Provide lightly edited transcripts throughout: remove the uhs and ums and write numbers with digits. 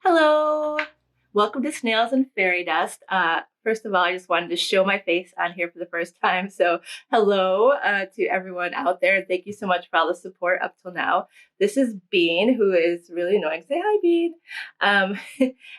Hello! Welcome to Snails and Fairy Dust. First of all, I just wanted to show my face on here for the first time. So hello to everyone out there. Thank you so much for all the support up till now. This is Bean, who is really annoying. Say hi, Bean. Um,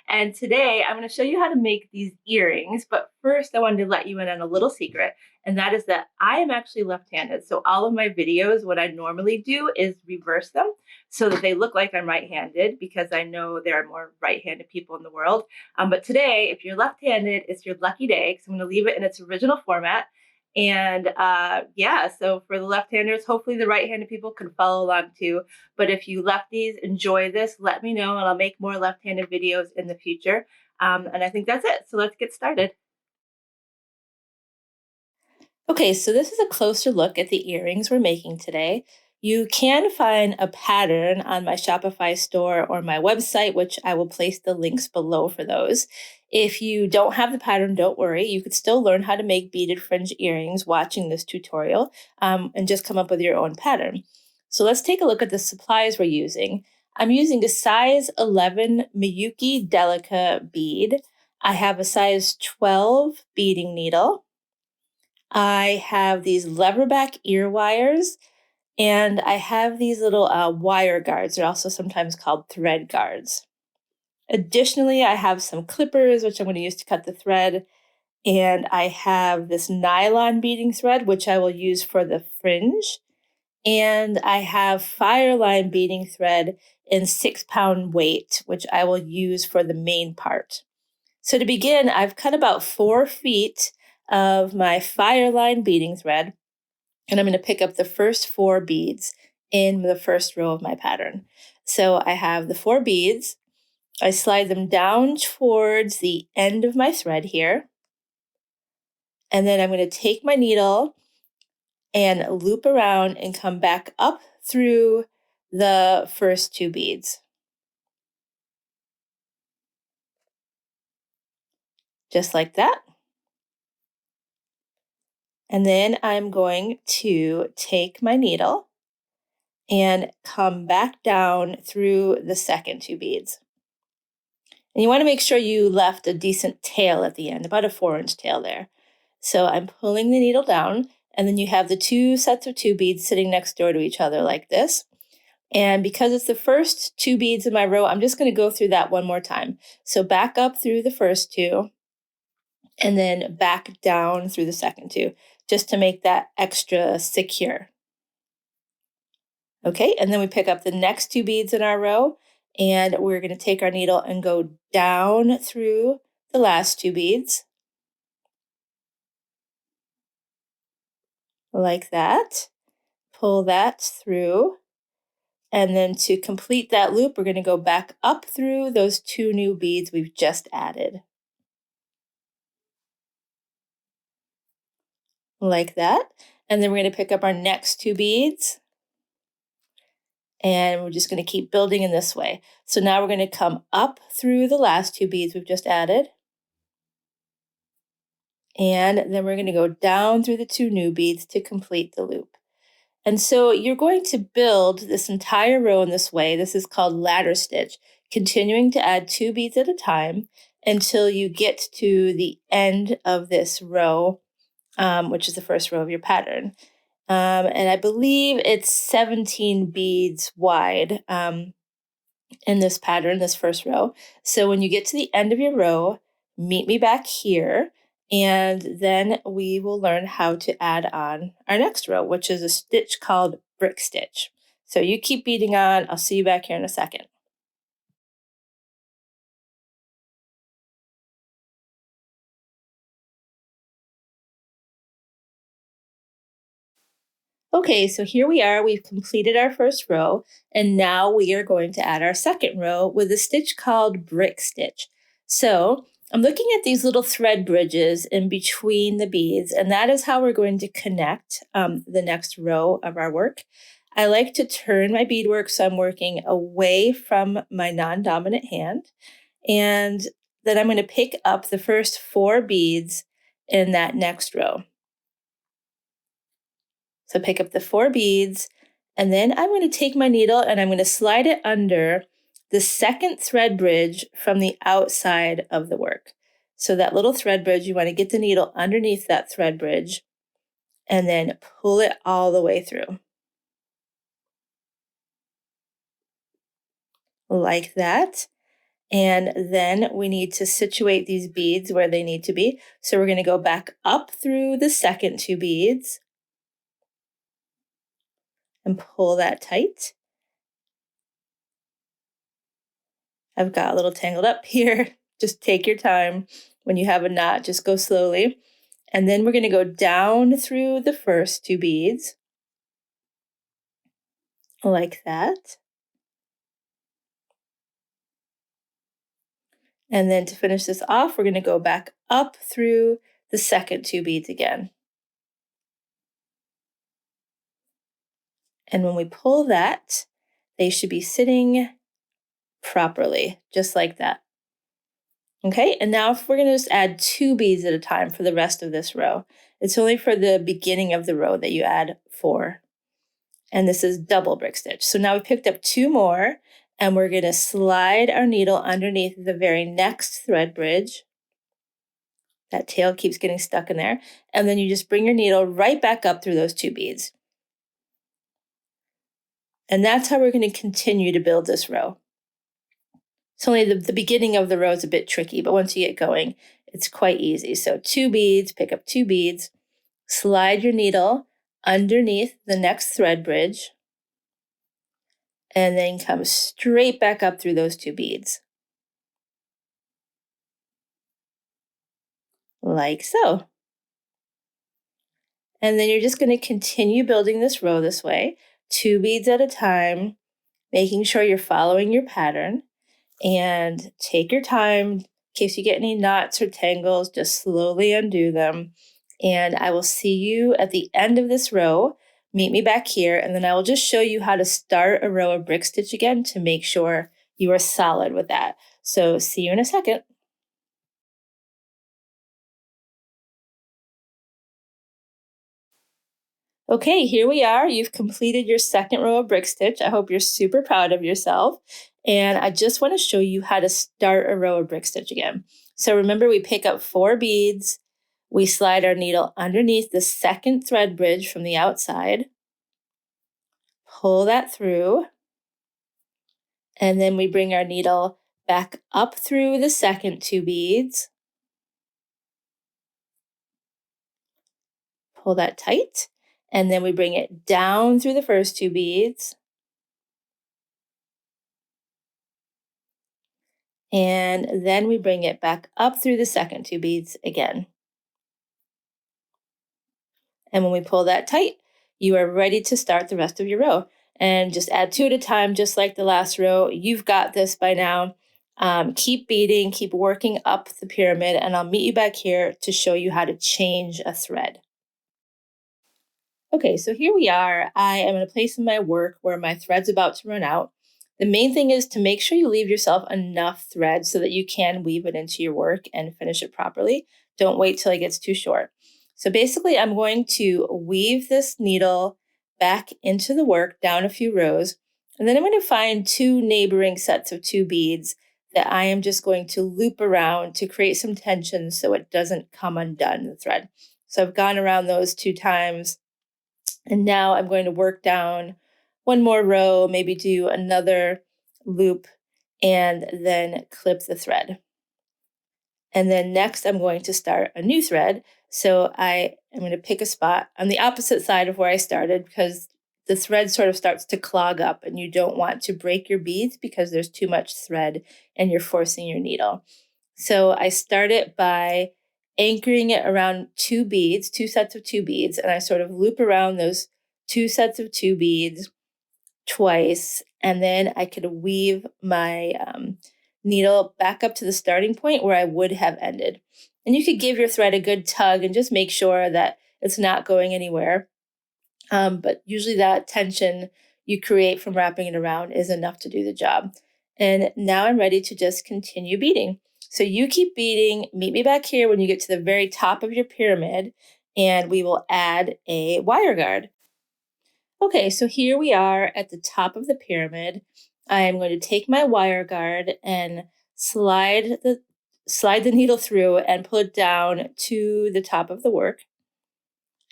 and today I'm going to show you how to make these earrings. But first, I wanted to let you in on a little secret. And that is that I am actually left-handed. So all of my videos, what I normally do is reverse them so that they look like I'm right-handed, because I know there are more right-handed people in the world. But today, if you're left-handed, it's your lucky day, because I'm going to leave it in its original format. And yeah, so for the left-handers, hopefully the right-handed people can follow along too. But if you lefties enjoy this, let me know, and I'll make more left-handed videos in the future. And I think that's it. So let's get started. Okay, so this is a closer look at the earrings we're making today. You can find a pattern on my Shopify store or my website, which I will place the links below for those. If you don't have the pattern, don't worry. You could still learn how to make beaded fringe earrings watching this tutorial and just come up with your own pattern. So let's take a look at the supplies we're using. I'm using a size 11 Miyuki Delica bead. I have a size 12 beading needle. I have these leverback ear wires, and I have these little wire guards. They're also sometimes called thread guards. Additionally, I have some clippers, which I'm going to use to cut the thread, and I have this nylon beading thread, which I will use for the fringe, and I have fireline beading thread in 6-pound weight, which I will use for the main part. So to begin, I've cut about 4 feet of my fireline beading thread, and I'm going to pick up the first 4 beads in the first row of my pattern. So I have the 4 beads. I slide them down towards the end of my thread here. And then I'm going to take my needle and loop around and come back up through the first 2 beads. Just like that. And then I'm going to take my needle and come back down through the second 2 beads. And you want to make sure you left a decent tail at the end, about a 4-inch tail there. So I'm pulling the needle down, and then you have the 2 sets of 2 beads sitting next door to each other like this. And because it's the first 2 beads in my row, I'm just going to go through that one more time. So back up through the first 2, and then back down through the second 2, just to make that extra secure. Okay, and then we pick up the next 2 beads in our row, and we're going to take our needle and go down through the last 2 beads. Like that. Pull that through. And then to complete that loop, we're going to go back up through those 2 new beads we've just added. Like that. And then we're going to pick up our next 2 beads. And we're just going to keep building in this way. So now we're going to come up through the last 2 beads we've just added. And then we're going to go down through the 2 new beads to complete the loop. And so you're going to build this entire row in this way. This is called ladder stitch, continuing to add 2 beads at a time until you get to the end of this row, which is the first row of your pattern. And I believe it's 17 beads wide in this pattern, this first row. So when you get to the end of your row, meet me back here, and then we will learn how to add on our next row, which is a stitch called brick stitch. So you keep beading on. I'll see you back here in a second. Okay, so here we are. We've completed our first row, and now we are going to add our second row with a stitch called brick stitch. So I'm looking at these little thread bridges in between the beads, and that is how we're going to connect the next row of our work. I like to turn my beadwork so I'm working away from my non-dominant hand, and then I'm going to pick up the first 4 beads in that next row. So pick up the 4 beads, and then I'm going to take my needle and I'm going to slide it under the second thread bridge from the outside of the work. So that little thread bridge, you want to get the needle underneath that thread bridge and then pull it all the way through. Like that. And then we need to situate these beads where they need to be. So we're going to go back up through the second 2 beads and pull that tight. I've got a little tangled up here. Just take your time. When you have a knot, just go slowly. And then we're going to go down through the first 2 beads like that. And then to finish this off, we're going to go back up through the second 2 beads again. And when we pull that, they should be sitting properly, just like that. Okay, and now if we're going to just add 2 beads at a time for the rest of this row. It's only for the beginning of the row that you add 4. And this is double brick stitch. So now we picked up 2 more, and we're going to slide our needle underneath the very next thread bridge. That tail keeps getting stuck in there. And then you just bring your needle right back up through those 2 beads. And that's how we're going to continue to build this row. It's only the beginning of the row is a bit tricky, but once you get going, it's quite easy. So 2 beads, pick up 2 beads, slide your needle underneath the next thread bridge, and then come straight back up through those 2 beads. Like so. And then you're just going to continue building this row this way, 2 beads at a time, making sure you're following your pattern. And take your time. In case you get any knots or tangles, just slowly undo them. And I will see you at the end of this row. Meet me back here, and then I will just show you how to start a row of brick stitch again to make sure you are solid with that. So see you in a second. Okay, here we are. You've completed your second row of brick stitch. I hope you're super proud of yourself. And I just want to show you how to start a row of brick stitch again. So remember, we pick up 4 beads. We slide our needle underneath the second thread bridge from the outside. Pull that through. And then we bring our needle back up through the second 2 beads. Pull that tight. And then we bring it down through the first 2 beads. And then we bring it back up through the second 2 beads again. And when we pull that tight, you are ready to start the rest of your row. And just add 2 at a time, just like the last row. You've got this by now. Keep beading, keep working up the pyramid, and I'll meet you back here to show you how to change a thread. Okay, so here we are. I am in a place in my work where my thread's about to run out. The main thing is to make sure you leave yourself enough thread so that you can weave it into your work and finish it properly. Don't wait till it gets too short. So basically, I'm going to weave this needle back into the work down a few rows, and then I'm going to find 2 neighboring sets of 2 beads that I am just going to loop around to create some tension so it doesn't come undone in the thread. So I've gone around those 2 times. And now I'm going to work down 1 more row, maybe do another loop, and then clip the thread. And then next I'm going to start a new thread. So I am going to pick a spot on the opposite side of where I started because the thread sort of starts to clog up and you don't want to break your beads because there's too much thread and you're forcing your needle. So I start it by anchoring it around 2 beads, 2 sets of 2 beads, and I sort of loop around those 2 sets of 2 beads twice, and then I could weave my needle back up to the starting point where I would have ended. And you could give your thread a good tug and just make sure that it's not going anywhere. But usually that tension you create from wrapping it around is enough to do the job. And now I'm ready to just continue beading. So you keep beading, meet me back here when you get to the very top of your pyramid, and we will add a wire guard. Okay, so here we are at the top of the pyramid, I am going to take my wire guard and slide the needle through and pull it down to the top of the work.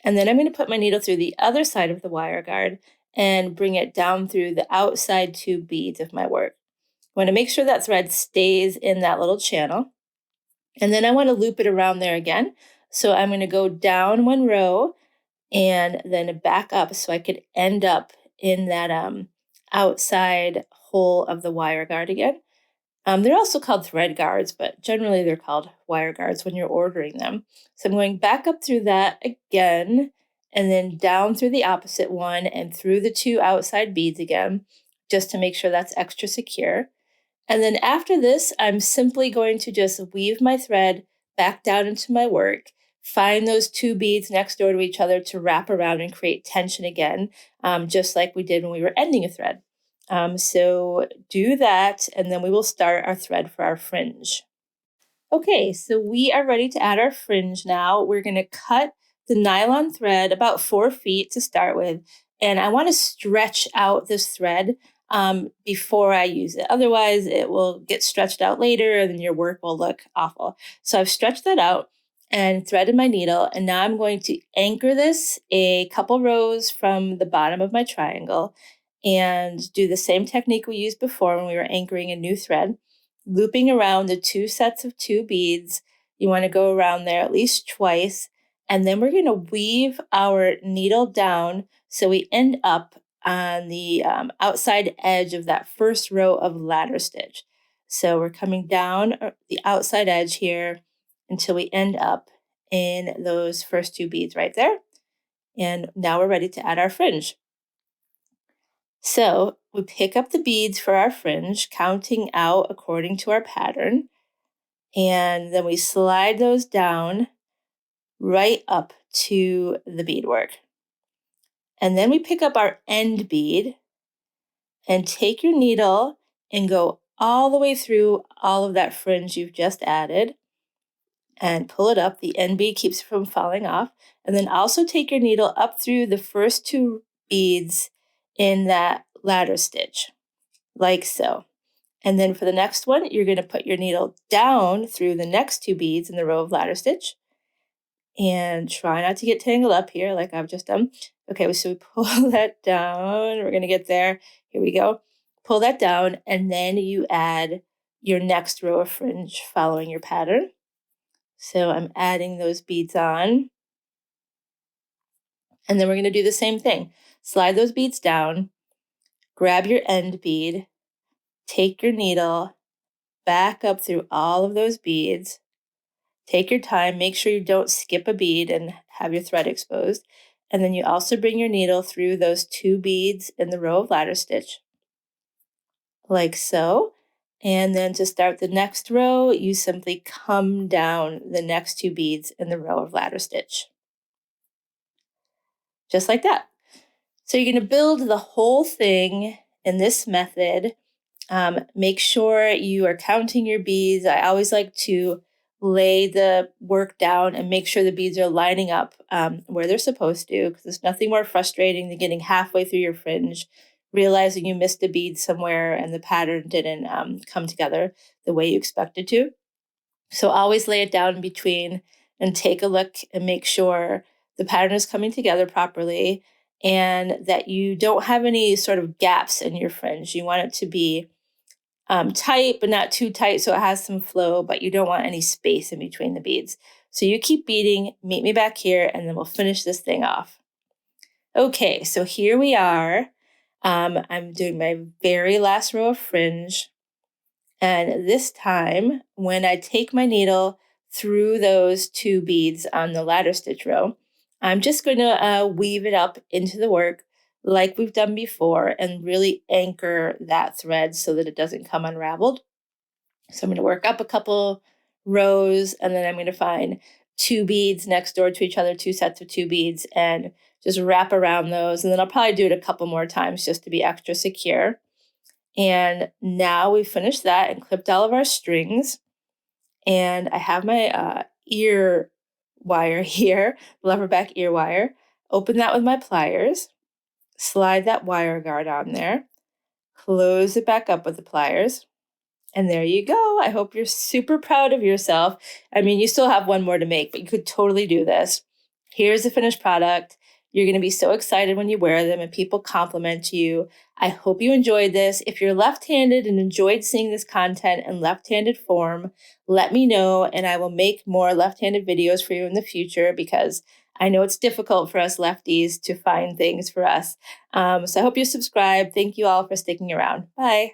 And then I'm going to put my needle through the other side of the wire guard and bring it down through the outside two beads of my work. I want to make sure that thread stays in that little channel. And then I want to loop it around there again. So I'm going to go down one row and then back up so I could end up in that outside hole of the wire guard again. They're also called thread guards, but generally they're called wire guards when you're ordering them. So I'm going back up through that again, and then down through the opposite one and through the two outside beads again, just to make sure that's extra secure. And then after this, I'm simply going to just weave my thread back down into my work, find those two beads next door to each other to wrap around and create tension again, just like we did when we were ending a thread. So do that, and then we will start our thread for our fringe. Okay, so we are ready to add our fringe now. We're going to cut the nylon thread about 4 feet to start with, and I want to stretch out this thread before I use it. Otherwise, it will get stretched out later and then your work will look awful. So I've stretched that out and threaded my needle, and now I'm going to anchor this a couple rows from the bottom of my triangle and do the same technique we used before when we were anchoring a new thread, looping around the two sets of two beads. You want to go around there at least twice, and then we're going to weave our needle down so we end up on the outside edge of that first row of ladder stitch. So we're coming down the outside edge here until we end up in those first two beads right there. And now we're ready to add our fringe. So we pick up the beads for our fringe, counting out according to our pattern, and then we slide those down right up to the beadwork. And then we pick up our end bead and take your needle and go all the way through all of that fringe you've just added and pull it up. The end bead keeps it from falling off. And then also take your needle up through the first two beads in that ladder stitch, like so. And then for the next one, you're going to put your needle down through the next two beads in the row of ladder stitch. And try not to get tangled up here like I've just done. Okay, so we pull that down. We're going to get there. Here we go. Pull that down, and then you add your next row of fringe following your pattern. So I'm adding those beads on. And then we're going to do the same thing. Slide those beads down, grab your end bead, take your needle, back up through all of those beads. Take your time, make sure you don't skip a bead and have your thread exposed. And then you also bring your needle through those two beads in the row of ladder stitch, like so. And then to start the next row, you simply come down the next two beads in the row of ladder stitch, just like that. So you're going to build the whole thing in this method. Make sure you are counting your beads. I always like to lay the work down and make sure the beads are lining up where they're supposed to, because there's nothing more frustrating than getting halfway through your fringe, realizing you missed a bead somewhere and the pattern didn't come together the way you expected to. So always lay it down in between and take a look and make sure the pattern is coming together properly and that you don't have any sort of gaps in your fringe. You want it to be tight, but not too tight so it has some flow, but you don't want any space in between the beads. So you keep beading, meet me back here, and then we'll finish this thing off. Okay, so here we are. I'm doing my very last row of fringe. And this time, when I take my needle through those two beads on the ladder stitch row, I'm just going to weave it up into the work like we've done before and really anchor that thread so that it doesn't come unraveled. So I'm going to work up a couple rows, and then I'm going to find two beads next door to each other, two sets of two beads, and just wrap around those. And then I'll probably do it a couple more times just to be extra secure. And now we've finished that and clipped all of our strings. And I have my ear wire here, leatherback ear wire. Open that with my pliers, slide that wire guard on there, close it back up with the pliers. And there you go. I hope you're super proud of yourself. I mean, you still have one more to make, but you could totally do this. Here's the finished product. You're going to be so excited when you wear them and people compliment you. I hope you enjoyed this. If you're left-handed and enjoyed seeing this content in left-handed form, let me know and I will make more left-handed videos for you in the future because I know it's difficult for us lefties to find things for us. So I hope you subscribe. Thank you all for sticking around. Bye.